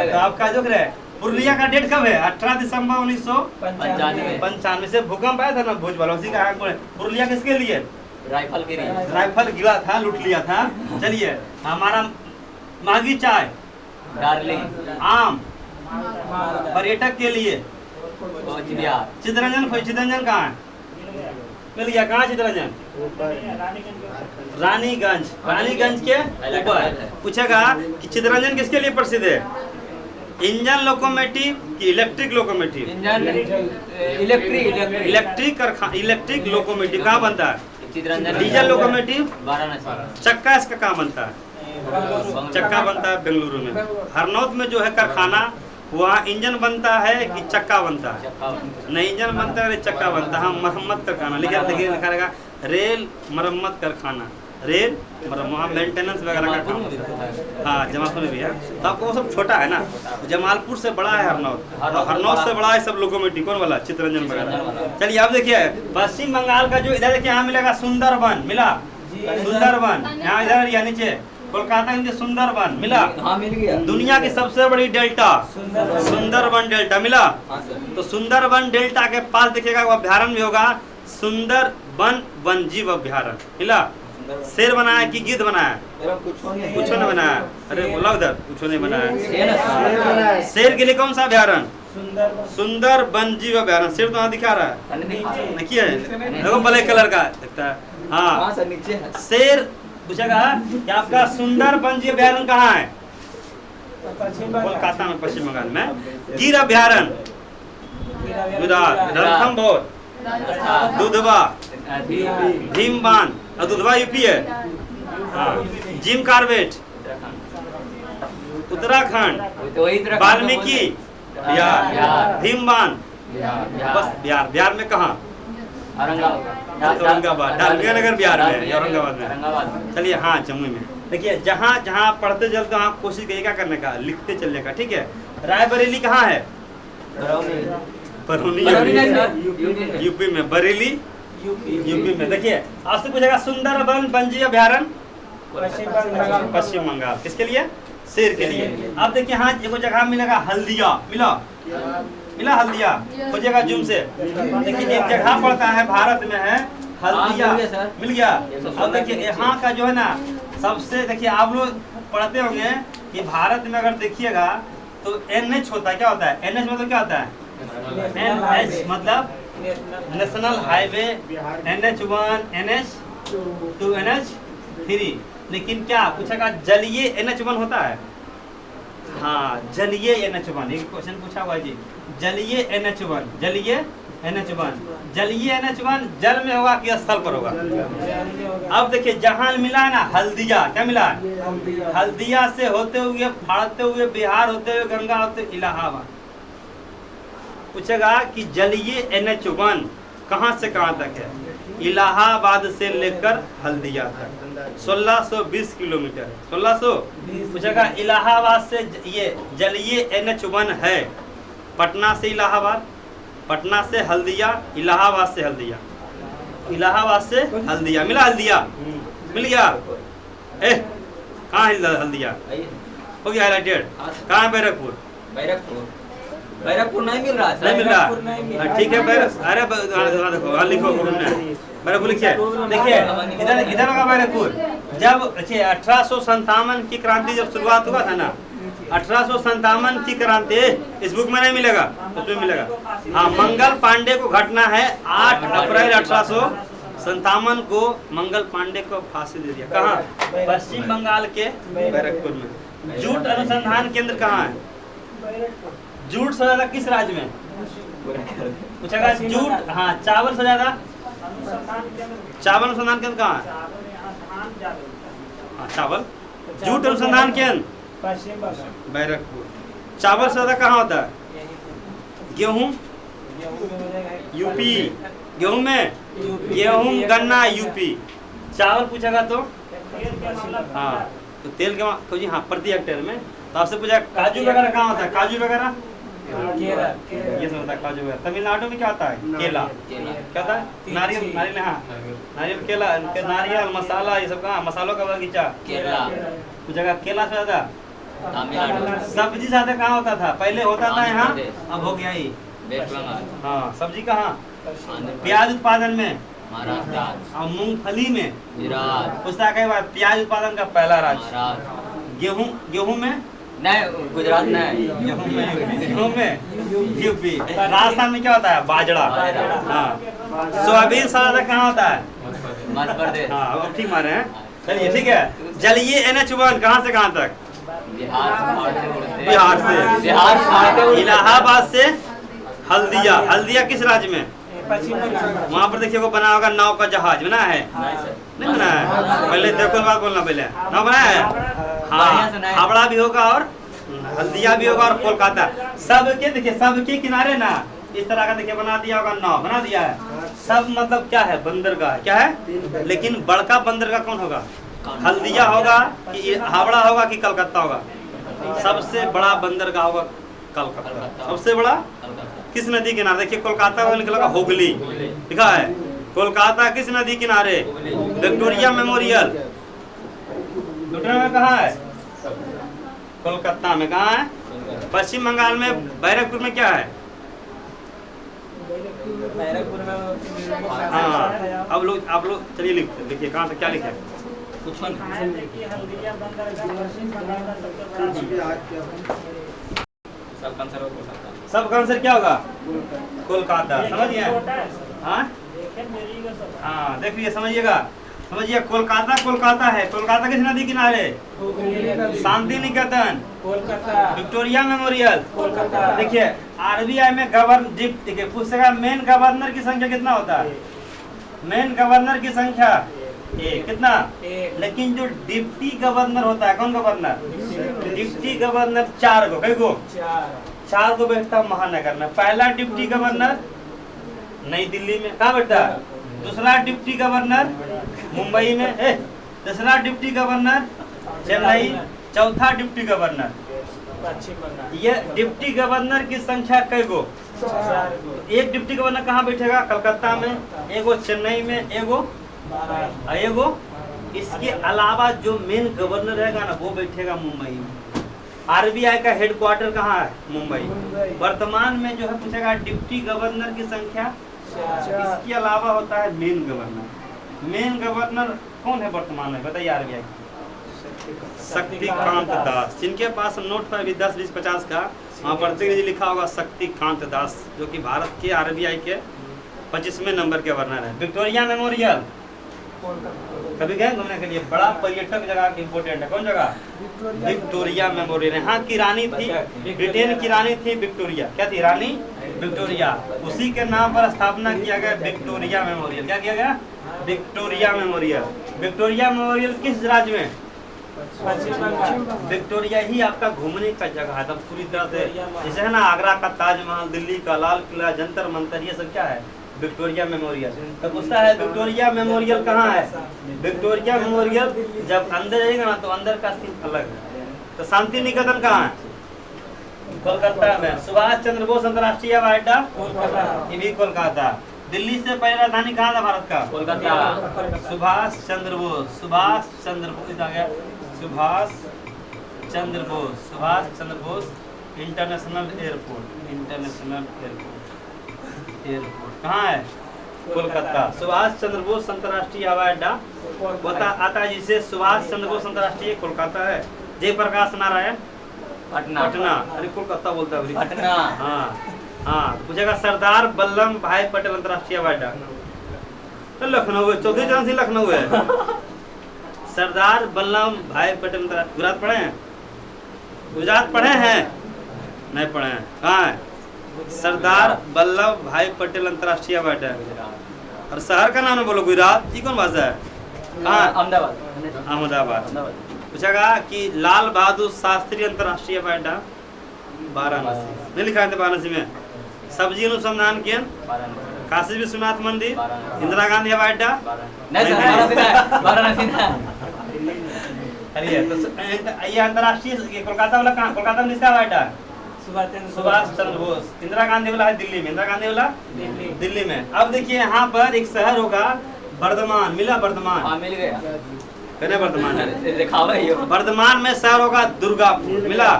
तो आपका जो है पुरलिया का डेट कब है, 18 दिसंबर 1995 से भूकंप आया था ना भोजपुर, उसी का पुरलिया किसके लिए राइफल गिरा था, लूट लिया था। चलिए हमारा मागी चाय, डार्लिंग, आम पर्यटक के लिए चितरंजन कहाँ है, मिल गया। कहाँ चितरंजन? रानीगंज के ऊपर। पूछेगा कि चितरंजन किसके लिए प्रसिद्ध है, इंजन लोकोमोटिव की इलेक्ट्रिक लोकोमोटिव? इलेक्ट्रिक लोकोमोटिव कहाँ बनता है? डीजल लोकोमोटिव चक्का, इसका कहाँ बनता है? चक्का बनता है बेंगलुरु में। हरनौत में जो है कारखाना, वहाँ इंजन बनता है कि चक्का बनता है? नहीं इंजन बनता है, चक्का बनता है। मरम्मत कारखाना लिखा रहेगा रेल मरम्मत कारखाना, रेल वहाँ मेंटेनेंस वगैरह का काम। हाँ जमालपुर में भी है, तो आपको वो सब छोटा है ना। जमालपुर से बड़ा है हरनौत, हरनौत से बड़ा है सब लोकोमोटिव कौन वाला, चितरंजन वगैरह। चलिए अब देखिए पश्चिम बंगाल का जो इधर देखिए यहाँ मिलेगा सुंदरबन, मिला सुंदरबन यहाँ इधर या नीचे कोलकाता के सुंदरबन मिला। हाँ मिल गया। दुनिया की सबसे बड़ी डेल्टा सुंदरबन डेल्टा मिला। तो सुंदरबन डेल्टा के पास देखिएगा अभ्यारण्य भी होगा, सुंदरबन वन्यजीव अभ्यारण्य मिला। शेर बनाया कि गिद्ध बनाया? कुछ नहीं बनाया। अरे बोला उधर कुछ नहीं बनाया। शेर के लिए कौन सा अभ्यारण्य? सुंदर वन्यजीव अभ्यारण्य। शेर तो वहाँ दिखा रहा है, देखिए देखो ब्लैक कलर का दिखता है। हाँ शेर पूछेगा कि आपका सुंदर वन्यजीव अभ्यारण्य कहाँ है? कोलकाता में, पश्चिम बंगाल में। गिर अभ्यारण्य रणथंभौर, दुधवा, भीमबान और दुधवा यूपी है। हाँ जिम कार्बेट उत्तराखंड, वाल्मीकि बिहार, भीमबान बस बिहार। बिहार में कहाँ? औरंगाबाद, डालमिया नगर बिहार में है, औरंगाबाद में। औरंगाबाद। चलिए हाँ, जम्मू में। देखिए जहाँ जहाँ पढ़ते चलते वहाँ कोशिश करिए क्या करने का, लिखते चलने का, ठीक है। रायबरेली कहाँ है? बरौनी यूपी में, बरेली यूपी में। देखिए आपसे पूछेगा सुंदरबन वन्य अभयारण्य पश्चिम बंगाल, किसके लिए? शेर के लिए। अब देखिए हाँ, एक जगह मिलेगा हल्दिया, मिला हल्दिया, खोजिएगा जूम से। देखिए एक जगह पड़ता है भारत में है हल्दिया, मिल गया। अब देखिए यहाँ का जो है ना सबसे, देखिए आप लोग पढ़ते होंगे कि भारत में अगर देखिएगा तो NH होता है, क्या होता है? NH मतलब क्या होता है? NH मतलब national highway, NH1, NH2, NH3। लेकिन क्या पूछेगा, जलीय NH1 होता है? हाँ, जलीय NH1, एक क्वेश्चन पूछा हुआ जी, जलीय NH1, जलीय NH1, जलीय NH1 जल में होगा कि स्थल पर होगा? अब देखिए जहां मिला है ना हल्दिया, क्या मिला है? हल्दिया से होते हुए, फाड़ते हुए, बिहार होते हुए, गंगा होते हुए इलाहाबाद। पूछेगा कि जलीय NH1 कहां से कहां तक है? इलाहाबाद से लेकर हल्दिया तक 1620 किलोमीटर। 1600 पूछेगा इलाहाबाद से, ये जलीय NH1 है पटना से इलाहाबाद, पटना से हल्दिया, इलाहाबाद से हल्दिया, इलाहाबाद से हल्दिया। मिला हल्दिया? मिल गया? कहाँ है हल्दिया? हो गया हाईलाइटेड। कहाँ है बैरकपुर? बैरकपुर नहीं मिल रहा, नहीं मिल रहा, ठीक है। अरे देखो लिखो बैरकपुर लिखिए। देखिए इधर होगा बैरकपुर। जब देखिए 1857 की क्रांति जब शुरुआत हुआ था ना, 1857 की क्रांति, इस बुक में नहीं मिलेगा, उसमें मिलेगा। हाँ, मंगल पांडे को घटना है 8 अप्रैल 1857 को मंगल पांडे को फांसी दे दिया। कहाँ? पश्चिम बंगाल के बैरकपुर में। जूट अनुसंधान केंद्र कहाँ है? जूट से ज्यादा किस राज्य में? पूछेगा जूट, हाँ चावल से ज्यादा, चावल अनुसंधान केंद्र कहाँ है? हाँ चावल, जूट अनुसंधान केंद्र बैरकपुर। चावल से ज्यादा कहाँ होता है? गेहूं, यूपी। गेहूं में, गेहूं गन्ना यूपी। चावल पूछेगा तो हाँ, तो तेल के जी हाँ प्रति हेक्टेयर में। तो आपसे पूछा काजू वगैरह कहाँ होता है? काजू वगैरह ये सब होता है, काजू वगैरह। तमिलनाडु में क्या होता है? केला। क्या होता है? नारियल, नारियल, हाँ नारियल, केला, नारियल, मसाला, ये सब कहाँ? मसालों का बगीचा केला। पूछेगा केला से ज्यादा तमिलनाडु। सब्जी ज्यादा कहाँ होता था? पहले होता था यहाँ, अब हो गया ही वेस्ट बंगाल। हाँ, सब्जी कहाँ? प्याज उत्पादन में महाराष्ट्र। और मूंगफली में गुजरात। पूछता है बार प्याज उत्पादन का पहला राज्य। महाराष्ट्र। गेहूं, गेहूं में नहीं, गुजरात नहीं, गेहूं में यूपी। राजस्थान में क्या होता है? बाजरा। हाँ, सोयाबीन से ज्यादा कहाँ होता है? मध्य प्रदेश। हाँ, अब ठीक मारे हैं। चलिए ठीक है। जलीय NH1 कहाँ से कहाँ तक? बिहार से इलाहाबाद से हल्दिया। हल्दिया किस राज्य में? वहाँ पर देखिए वो बना होगा नाव का जहाज, बना है? नहीं बना है? पहले देखो बात बोलना, पहले नाव बना है। हाँ, हावड़ा भी होगा और हल्दिया भी होगा और कोलकाता। सबके देखिए, सबके किनारे ना इस तरह का देखिए बना दिया होगा, नाव बना दिया है। सब मतलब क्या है? बंदरगाह, क्या है? लेकिन बड़का बंदरगाह कौन होगा? हल्दिया होगा कि हावड़ा होगा कि कलकत्ता होगा? सबसे बड़ा बंदरगाह होगा कलकत्ता। सबसे बड़ा किस नदी किनारे? देखिए कोलकाता में लिखा हुगली लिखा है। कोलकाता किस नदी किनारे? Victoria memorial. विक्टोरिया में कहाँ है? कोलकाता में। कहाँ है? पश्चिम बंगाल में बैरकपुर में क्या है? बैरकपुर में। हाँ, अब लोग आप लोग चलिए लिखते, देखिए कहाँ से क्या लिखा है? कुछ सब आंसर क्या होगा? कोलकाता। समझिए? हाँ हाँ, देखिए समझिएगा, समझिए कोलकाता, कोलकाता है। कोलकाता किस नदी किनारे? शांति निकेतन, विक्टोरिया मेमोरियल, देखिए RBI में देखिए पूछेगा मेन गवर्नर की संख्या कितना होता है? मेन गवर्नर की संख्या एक, कितना? लेकिन जो डिप्टी गवर्नर होता है, कौन गवर्नर? डिप्टी गवर्नर 4 को, कई को? 4 को बैठता महानगर में। पहला डिप्टी गवर्नर नई दिल्ली में। कहाँ बैठता है? दूसरा डिप्टी गवर्नर मुंबई में, तीसरा डिप्टी गवर्नर चेन्नई, चौथा डिप्टी गवर्नर। पश्चिम बंगाल। ये डिप्टी गवर्नर की संख्या कई गो? 4 गो। एक डिप्टी गवर्नर कहाँ बैठेगा? कलकत्ता में, एगो चेन्नई में, एगो इसके अलावा जो मेन गवर्नर रहेगा ना वो बैठेगा मुंबई में। आरबीआई का हेडक्वार्टर कहाँ है? मुंबई। वर्तमान में जो है पूछेगा डिप्टी गवर्नर की संख्या, इसके अलावा होता है मेन गवर्नर। मेन गवर्नर कौन है वर्तमान में बताइए? आरबीआई शक्तिकांत दास। जिनके पास नोट पर भी 10, 20, 50 का वहाँ पर लिखा होगा शक्तिकांत दास, जो कि भारत के आरबीआई के 25वें नंबर के गवर्नर है। विक्टोरिया मेमोरियल कभी गए घूमने के लिए? बड़ा पर्यटक जगह इम्पोर्टेंट है। कौन जगह? Victoria memorial. यहाँ की रानी थी, ब्रिटेन की रानी थी विक्टोरिया। क्या थी? रानी विक्टोरिया। उसी के नाम पर स्थापना किया गया विक्टोरिया मेमोरियल। क्या किया गया? Victoria memorial. विक्टोरिया मेमोरियल किस राज्य में? पश्चिम बंगाल। विक्टोरिया ही आपका घूमने का जगह है तब पूरी तरह से। जैसे है ना आगरा का ताजमहल, दिल्ली का लाल किला, जंतर मंतर, ये सब क्या है? Victoria memorial. तो पूछता है विक्टोरिया मेमोरियल कहाँ है? विक्टोरिया मेमोरियल जब अंदर जाएगा ना तो अंदर का सीन अलग है। तो शांति निकेतन कहाँ है? कोलकाता में। सुभाष चंद्र बोस अंतर्राष्ट्रीय हवाई अड्डा ये भी कोलकाता। दिल्ली से पहले राजधानी कहाँ था भारत का? कोलकाता। सुभाष चंद्र बोस आ गया। सुभाष चंद्र बोस इंटरनेशनल एयरपोर्ट कहाँ है? कोलकाता। सुभाष चंद्र बोस अंतर्राष्ट्रीय हवाई अड्डा आता है जिसे सुभाष चंद्र बोस अंतर्राष्ट्रीय कोलकाता है। जयप्रकाश नारायण पटना। अरे कोलकाता बोलता है पटना। हाँ पूछेगा सरदार वल्लभ भाई पटेल अंतर्राष्ट्रीय हवाई अड्डा तो लखनऊ है। चौथी चांस ही लखनऊ है। सरदार वल्लभ भाई पटेल अंतर्राष्ट्रीय। गुजरात पढ़े हैं? गुजरात पढ़े हैं? नहीं पढ़े हैं। कहाँ है? सरदार वल्लभ भाई पटेल अंतर्राष्ट्रीय हवाई अड्डा। और शहर का नाम बोलो गुजरात। ये कौन भाषा है? कहाँ? अहमदाबाद। पूछेगा कि लाल बहादुर शास्त्री अंतर्राष्ट्रीय हवाई अड्डा वाराणसी। नहीं लिखा है वाराणसी में? सब्जी अनुसंधान केंद्र, काशी विश्वनाथ मंदिर, इंदिरा गांधी हवाई अड्डा। अरे तो ये अंतर्राष्ट्रीय कोलकाता वाला कहाँ? कोलकाता में किसका हवाई अड्डा? सुभाष चंद्र बोस। इंदिरा गांधी वाला है दिल्ली में। इंदिरा गांधी वाला दिल्ली में। अब देखिए यहाँ पर एक शहर होगा वर्धमान। मिला वर्धमान? मिल गया। कहने वर्धमान है। वर्धमान वर्धमान में शहर होगा दुर्गापुर। मिला?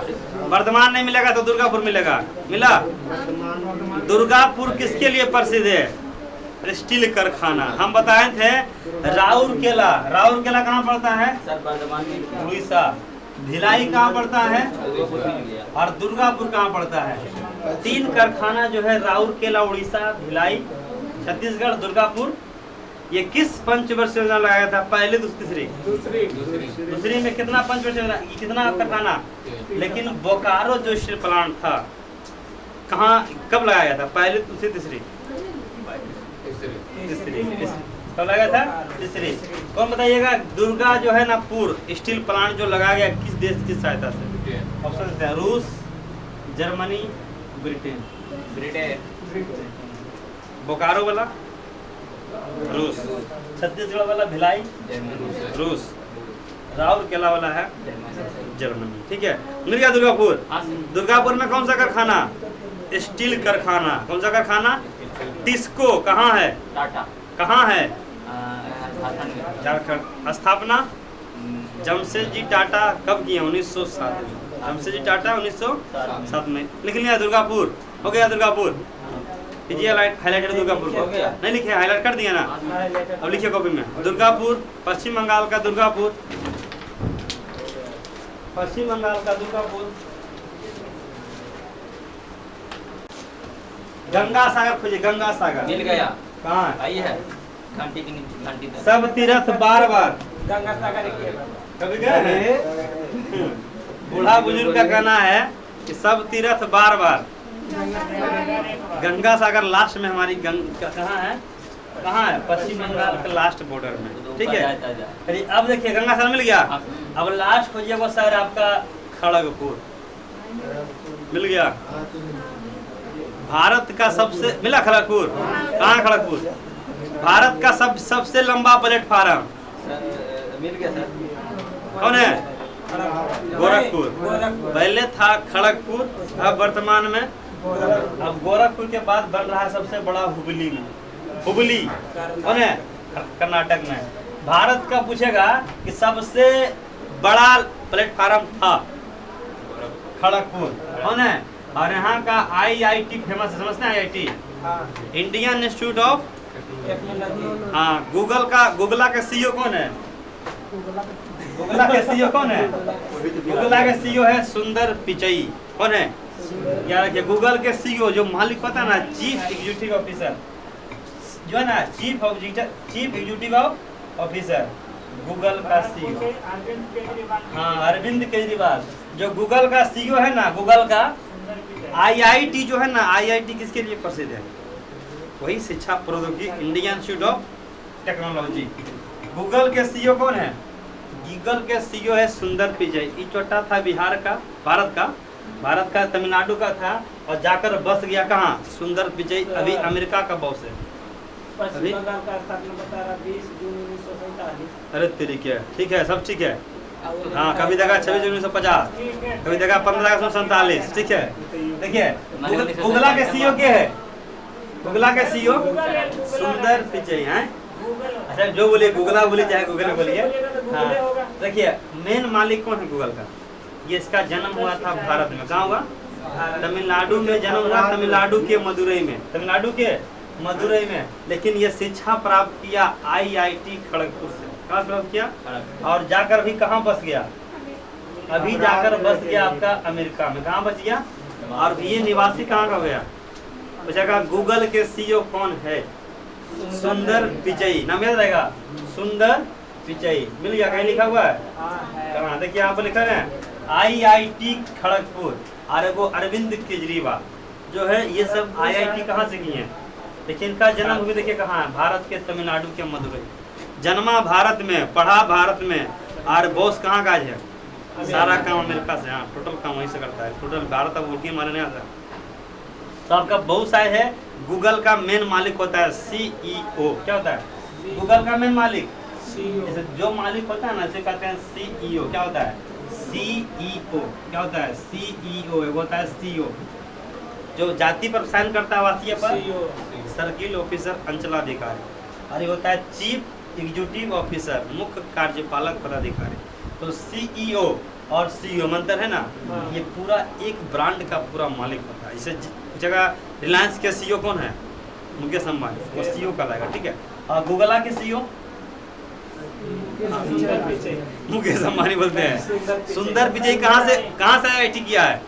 वर्धमान नहीं मिलेगा तो दुर्गापुर मिलेगा। मिला? दुर्गापुर किसके लिए प्रसिद्ध है? स्टील कारखाना। हम बताए थे राउरकेला कहाँ पड़ता है? उड़ीसा। भिलाई कहाँ पड़ता है? और दुर्गापुर कहाँ पड़ता है? 3 कारखाना जो है राउरकेला, उड़ीसा, भिलाई, छत्तीसगढ़, दुर्गापुर। ये किस पंचवर्षीय योजना लगाया था? पहले दूसरी में कितना पंचवर्षीय कितना कारखाना? लेकिन बोकारो जो स्टील प्लांट था कहाँ कब लगाया गया था? पहले, दूसरी, तीसरी? कब लगाया था? तीसरी। कौन बताइएगा? दुर्गा जो है ना पुर स्टील प्लांट जो लगाया गया किस देश की सहायता से? ऑप्शन देते हैं। रूस, जर्मनी, ब्रिटेन। बोकारो वाला रूस, छत्तीसगढ़ वाला भिलाई रूस, राउरकेला वाला है जर्मनी। ठीक है, मिल गया दुर्गापुर। दुर्गापुर में कौन सा कारखाना? स्टील कारखाना। कौन सा कारखाना? टिस्को। कहाँ है? कहाँ है? झारखंड। स्थापना जमशेदजी टाटा कब किए? 1907 में। जमशेदजी टाटा 1907 में। लिख लिया दुर्गापुर। हो गया दुर्गापुर। कीजिए हाईलाइट दुर्गापुर को। नहीं लिखे? हाईलाइट कर दिया ना? अब लिखिए कॉपी में। दुर्गापुर पश्चिम बंगाल का दुर्गापुर। पश्चिम बंगाल का दुर्गापुर। गंगा सागर खोजिए। गंगा सागर मिल गया। कहाँ है? आई है घंटी की घंटी तक। सब तीर्थ बार गंगा सागर कभी गए? बूढ़ा बुजुर्ग का कहना है कि सब तीर्थ बार गंगा सागर लास्ट में हमारी कहाँ है? कहाँ है? पश्चिम बंगाल के लास्ट बॉर्डर में। ठीक है, अब देखिए गंगा सागर मिल गया। अब लास्ट खोजिए वो शहर आपका खड़गपुर। मिल गया। भारत का सबसे मिला खड़गपुर, कहाँ खड़गपुर? भारत का सबसे लंबा प्लेटफार्म मिल गया सर। कौन है? गोरखपुर। गोरखपुर। पहले था खड़गपुर, अब वर्तमान में अब गोरखपुर के बाद बन रहा है सबसे बड़ा हुबली में। हुबली कौन है? कर्नाटक में। भारत का पूछेगा कि सबसे बड़ा प्लेटफार्म था खड़गपुर, कौन है? और यहाँ का IIT फेमस है, समझते हैं IIT? हाँ, इंडियन इंस्टीट्यूट ऑफ, टेक्नोलॉजी। हाँ गूगला का CEO कौन है? गूगला के CEO कौन है? गूगला के CEO है सुंदर पिचई। कौन है? याद रखिए, गूगल के CEO जो मालिक पता है ना, चीफ एग्जीक्यूटिव ऑफिसर जो है ना, चीफ एग्जीक्यूटिव ऑफिसर गूगल का CEO। अरविंद केजरीवाल। हाँ, अरविंद केजरीवाल। जो गूगल का CEO है ना, गूगल का IIT जो है ना, IIT किसके लिए प्रसिद्ध है? वही शिक्षा प्रौद्योगिकी, Indian institute of technology. Google के CEO कौन है? गूगल के CEO है सुंदर पिचई। ये छोटा था बिहार का, भारत का तमिलनाडु का था और जाकर बस गया कहाँ? सुंदर पिचई अभी अमेरिका का बॉस है। पश्चिम बंगाल का स्थापना बता रहा 20 जून 1947। अरे तेरी क्या, ठीक है, सब ठीक है। हाँ, कभी देखा 26 जून 1950, कभी देखा 15 अगस्त 1947, ठीक है। देखिए गूगला के CEO के है? गूगला के CEO सुंदर पिचई हैं। अच्छा, जो बोलिए गूगला बोलिए चाहे गूगल बोलिए। हाँ, देखिए मेन मालिक कौन है गूगल का? ये इसका जन्म हुआ था भारत में। कहाँ हुआ? तमिलनाडु में जन्म हुआ, तमिलनाडु के मदुरई में, तमिलनाडु के मदुरई में। लेकिन ये शिक्षा प्राप्त किया IIT खड़गपुर से। कहाँ प्राप्त किया? और जाकर भी कहाँ बस गया? अभी जाकर बस गया आपका अमेरिका में। कहाँ बच गया? और ये निवासी कहाँ का गया? पूछेगा गूगल के CEO कौन है? सुंदर पिचई। नाम याद रहेगा? सुंदर पिचई। मिल गया? कहीं लिखा हुआ है? कहाँ? देखिए यहाँ पर लिखा है IIT खड़गपुर। और वो अरविंद केजरीवाल जो है, ये सब IIT कहाँ से किए हैं? देखिए इनका जन्म हुआ, देखिए कहाँ है? भारत के तमिलनाडु के मदुरई। जन्मा भारत में, पढ़ा भारत में, और बॉस कहाँ का है? सारा काम अमेरिका से। हाँ, टोटल काम वहीं से करता है। टोटल भारत अब उनकी मारे नहीं आता। तो आपका बहुत सारे है। गूगल का मेन मालिक होता है CEO। क्या होता है? गूगल का मेन मालिक जैसे जो मालिक होता है ना, इसे कहते हैं CEO। क्या होता है? CEO। क्या होता है? CEO। एक होता है CEO जो जाति पर साइन करता है, आवासीय पर सर्किल ऑफिसर, अंचलाधिकारी। और ये होता है चीफ एग्जीक्यूटिव ऑफिसर, मुख्य कार्यपालक पदाधिकारी। तो CEO और CEO में अंतर है ना। ये पूरा एक ब्रांड का पूरा मालिक होता है। इसे जगह रिलायंस के CEO कौन है? मुकेश अंबानी, वो CEO कहलाएगा, ठीक है। और गूगला के CEO मुकेश अंबानी बोलते हैं। सुंदर पिचई कहाँ से IIT किया है?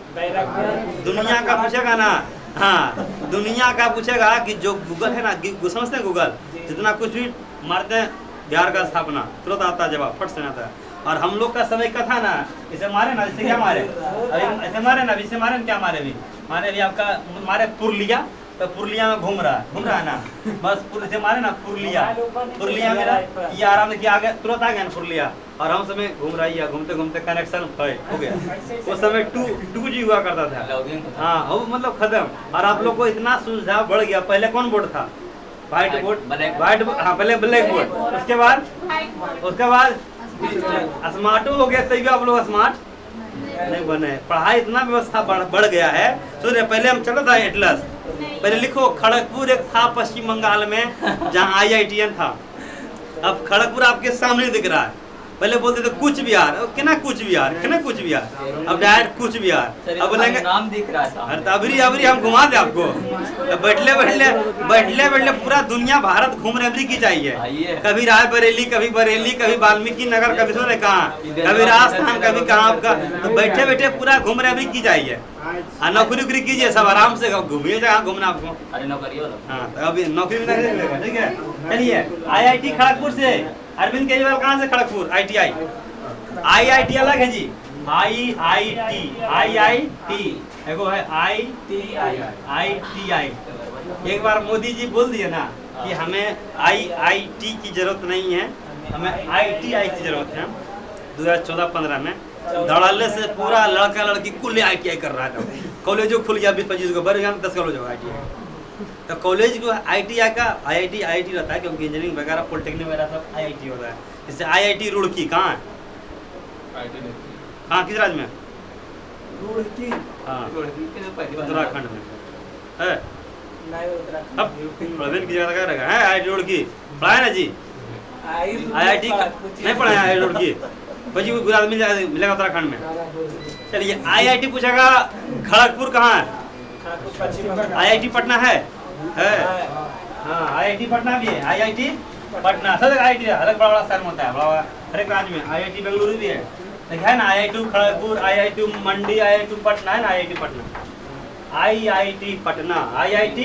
दुनिया का पूछेगा ना, हाँ दुनिया का पूछेगा कि जो गूगल है ना, समझते हैं गूगल जितना कुछ भी मारते हैं, बिहार का स्थापना तुरंत आता है जवाब, फट से आता है। और हम लोग का समय का था ना, इसे मारे ना, इससे क्या मारे? अभी ऐसे मारे ना, अभी इसे मारे ना, क्या मारे? अभी मारे, अभी आपका मारे पुरलिया, तो पुरलिया में घूम रहा है ना, बस इसे मारे ना पुरलिया मेरा, ये आराम से आगे तुरंत आ गया ना पुरलिया। और हम समय घूम रहा है, घूमते घूमते कनेक्शन हो गया। उस समय 2G हुआ करता था। हाँ, वो मतलब खत्म। और आप लोग को इतना सुझाव बढ़ गया। पहले कौन बोर्ड था? White board. हाँ, पहले ब्लैक बोर्ड, उसके बाद स्मार्ट हो गया। तभी आप लोग स्मार्ट नहीं बने। पढ़ाई इतना व्यवस्था बढ़ गया है। सुनिए, पहले हम चलता था एटलस। पहले लिखो खड़गपुर एक था पश्चिम बंगाल में जहाँ IITN था। अब खड़गपुर आपके सामने दिख रहा है। पहले बोलते थे कूच बिहार, कितना कूच बिहार, अब डायरेक्ट कूच बिहार। अब बोलेंगे नाम दिख रहा था। अबरी हम घुमा दे आपको। तो बैठले पूरा दुनिया भारत घूम रहे की चाहिए। कभी रायबरेली, कभी बरेली, कभी वाल्मीकि नगर, कभी सुने कहाँ, कभी राजस्थान, कभी कहाँ आपका। तो बैठे पूरा घूम रहे की चाहिए। नौकरी कीजिए, सब आराम से घूमिए जहाँ घूमना आपको। अरे नौकरी हो। हाँ, तो अभी नौकरी भी नहीं मिलेगा, ठीक है। चलिए, IIT खड़गपुर से अरविंद केजरीवाल कहाँ से? खड़गपुर। IIT अलग है जी। IIT एगो है ITI। एक बार मोदी जी बोल दिए ना कि हमें IIT की जरूरत नहीं है, हमें ITI की जरूरत है। 2014-15 में धड़ल्ले से पूरा लड़का लड़की कुल ITI कर रहा था। कॉलेजों खुल गया 20-25 को बढ़ गया 10 कॉलेज होगा ITI। तो कॉलेज को ITI का IIT रहता है, क्योंकि इंजीनियरिंग वगैरह पॉलिटेक्निक वगैरह सब IIT होता है। जैसे IIT रुड़की कहाँ है? कहाँ, किस राज्य में? हाँ, उत्तराखंड में है। अब प्रवीण की जगह क्या रहेगा? है IIT रुड़की, पढ़ा है ना जी? IIT नहीं पढ़ा है IIT रुड़की, बची को गुजरात मिलेगा उत्तराखंड में। चलिए IIT पूछेगा खड़गपुर कहाँ है? IIT पटना है? हाँ, IIT पटना भी है। IIT पटना सब IIT है, हर एक बड़ा शहर में होता है, बड़ा हर एक राज्य में। IIT बेंगलुरु भी है, देखा है ना? IIT खड़गपुर, IIT मंडी, IIT पटना है ना? IIT Patna, IIT Patna, IIT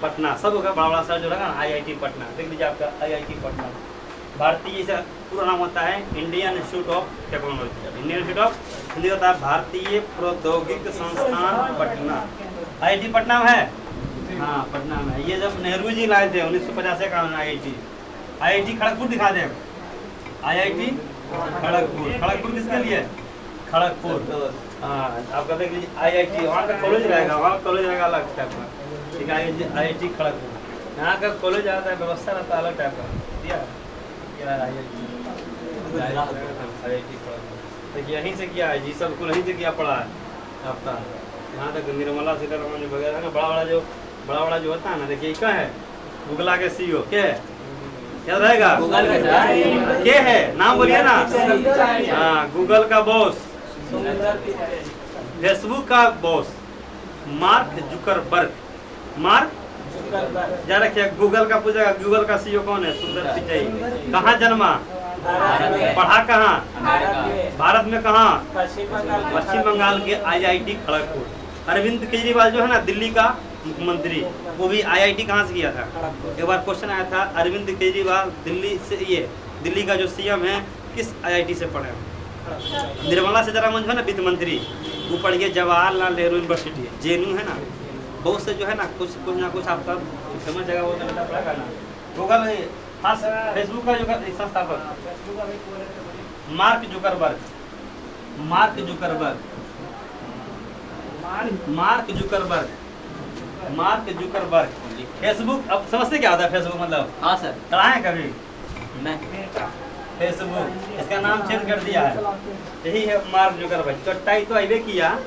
Patna सब होगा, बड़ा शहर जो रहेगा ना IIT पटना। देख लीजिए आपका IIT पटना। भारतीय इसे पूरा नाम होता है Indian institute of technology, Indian institute of, Hindi होता है भारतीय प्रौद्योगिक संस्थान पटना। IIT पटना में है, हाँ पटना में। ये जब नेहरू जी लाए थे 1950 का IIT खड़गपुर दिखा दे। IIT खड़गपुर, खड़गपुर किसके लिए? खड़गपुर, हाँ आपका देख लीजिए IIT, वहाँ का कॉलेज रहेगा, वहाँ कॉलेज रहेगा अलग टाइप का, ठीक है? IIT खड़गपुर, यहाँ का कॉलेज आता है, व्यवस्था रहता है अलग टाइप का। देखिए यहीं से किया है जी, सब कुछ यहीं से किया पड़ा है आपका। यहाँ तक निर्मला सीतारमण वगैरह ना, बड़ा बड़ा जो होता है ना, देखिए क्या है? गूगला के CEO क्या है? क्या रहेगा? गूगल का क्या है नाम बोलिए ना? हाँ, गूगल का बॉस, फेसबुक का बॉस मार्क जुकरबर्ग। मार्क जा रखिए, गूगल का पूछेगा गूगल का CEO कौन है? सुंदर पिचाई। कहाँ जन्मा? पढ़ा कहाँ? भारत में कहाँ? पश्चिम बंगाल के IIT खड़गपुर। अरविंद केजरीवाल जो है ना दिल्ली का मुख्यमंत्री, वो भी IIT कहाँ से किया था? एक बार क्वेश्चन आया था, अरविंद केजरीवाल दिल्ली से, ये दिल्ली का जो CM है किस IIT से पढ़े? निर्मला सीतारमण जो है ना वित्त मंत्री, वो पढ़ गए जवाहरलाल नेहरू यूनिवर्सिटी, JNU है ना। बहुत से जो है ना कुछ ना कुछ आपका फेमस जगह वो तो पड़ेगा ना। गूगल, हाँ फेसबुक का जो संस्थापक mark Zuckerberg, mark Zuckerberg, mark Zuckerberg, mark Zuckerberg. Facebook, अब समझते क्या होता है फेसबुक मतलब? हाँ सर, चलाए कभी? नहीं। फेसबुक, इसका नाम चेंज कर दिया है, यही है मार्क जुकरबर्ग। तो टाइप तो अबे किया,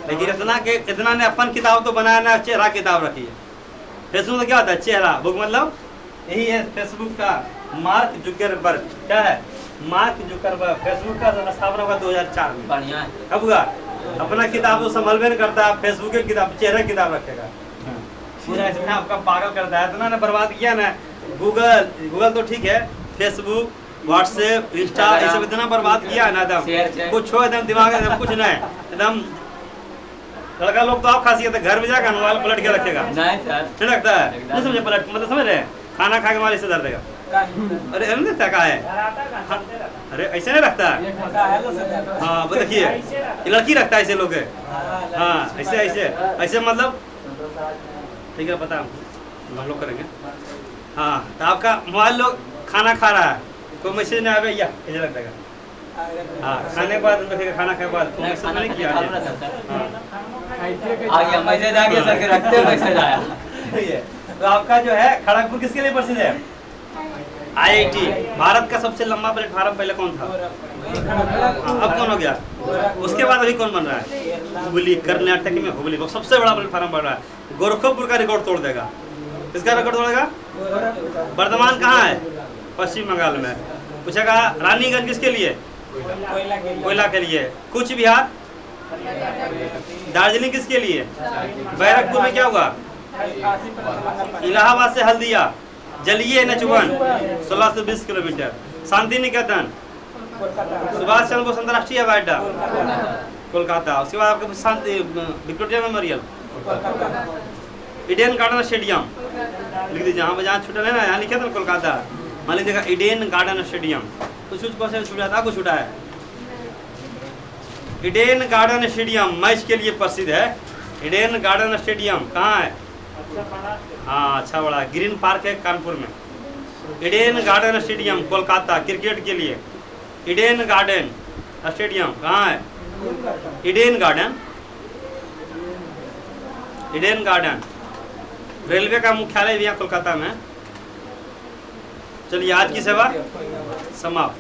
लेकिन इतना ने अपन किताब तो बनाया ना, चेहरा किताब रखी है। फेसबुक तो क्या होता है? चेहरा। बुक मतलब यही है फेसबुक का मार्क जुकरबर्ग। क्या है? Mark Zuckerberg. फेसबुक का स्थापना हुआ 2004 में। बढ़िया है। कब हुआ? अपना किताब तो संभलवे नहीं करता, फेसबुक की किताब, चेहरा किताब रखेगा पूरा, इसमें आपका पागल करता है। इतना ने बर्बाद किया ना। गूगल तो ठीक है, फेसबुक, व्हाट्सएप, इंस्टा, ये सब इतना बर्बाद किया है ना, एकदम कुछ हो, एकदम दिमाग एकदम कुछ नहीं, एकदम लड़का लोग तो आप खासियत है, घर में जाकर मोबाइल पलट के रखेगा। नहीं सर, नहीं लगता है? नहीं समझे पलट, मतलब समझ रहे हैं? खाना खा के हमारे से दर्द देगा। अरे नहीं लगता क्या है? अरे ऐसे नहीं रखता है? हाँ वो देखिए, ये लड़की रखता है ऐसे लोग है। हाँ ऐसे ऐसे ऐसे मतलब ठीक है, पता हम लोग करेंगे। हाँ तो आपका मोबाइल लोग खाना खा रहा है, कोई मैसेज नहीं आवे, या ऐसे लगता है? हाँ खाने के बाद देखिएगा, खाना खाने के बाद कोई मैसेज नहीं किया। आ गया मैसेज, आ गया सर के रखते मैसेज आया। तो आपका जो है खड़गपुर किसके लिए प्रसिद्ध है? IIT। भारत का सबसे लंबा प्लेटफार्म पहले कौन था? अब कौन हो गया? उसके बाद अभी कौन बन रहा है? हुबली, कर्नाटक में हुबली वो सबसे बड़ा प्लेटफार्म बन रहा है। गोरखपुर का रिकॉर्ड तोड़ देगा। किसका रिकॉर्ड तोड़ेगा? वर्धमान कहाँ है? पश्चिम बंगाल में। पूछेगा रानीगंज किसके लिए? कोयला के लिए। कूच बिहार, दार्जिलिंग किसके लिए? बैरकपुर में क्या हुआ? इलाहाबाद से हल्दिया, जलिए NH1 1620 किलोमीटर। शांति निकेतन, सुभाष चंद्र बोस अंतर्राष्ट्रीय हवाई अड्डा कोलकाता। उसके बाद आपके शांति Victoria Memorial, Eden Garden stadium लिख दीजिए। जहाँ छूटा है ना, यहाँ लिखे थे ना कोलकाता, मान लीजिएगा ईडन गार्डन स्टेडियम। कुछ कौन छूटा था? कुछ छूटा है? ईडन गार्डन स्टेडियम मैच के लिए प्रसिद्ध है। ईडन गार्डन स्टेडियम कहाँ है? हाँ अच्छा बड़ा। ग्रीन पार्क है कानपुर में। Eden Garden stadium Kolkata cricket के लिए। ईडन गार्डन स्टेडियम कहाँ है? Eden garden Eden garden. Railway का मुख्यालय भी है कोलकाता में। चलिए आज की सेवा समाप्त।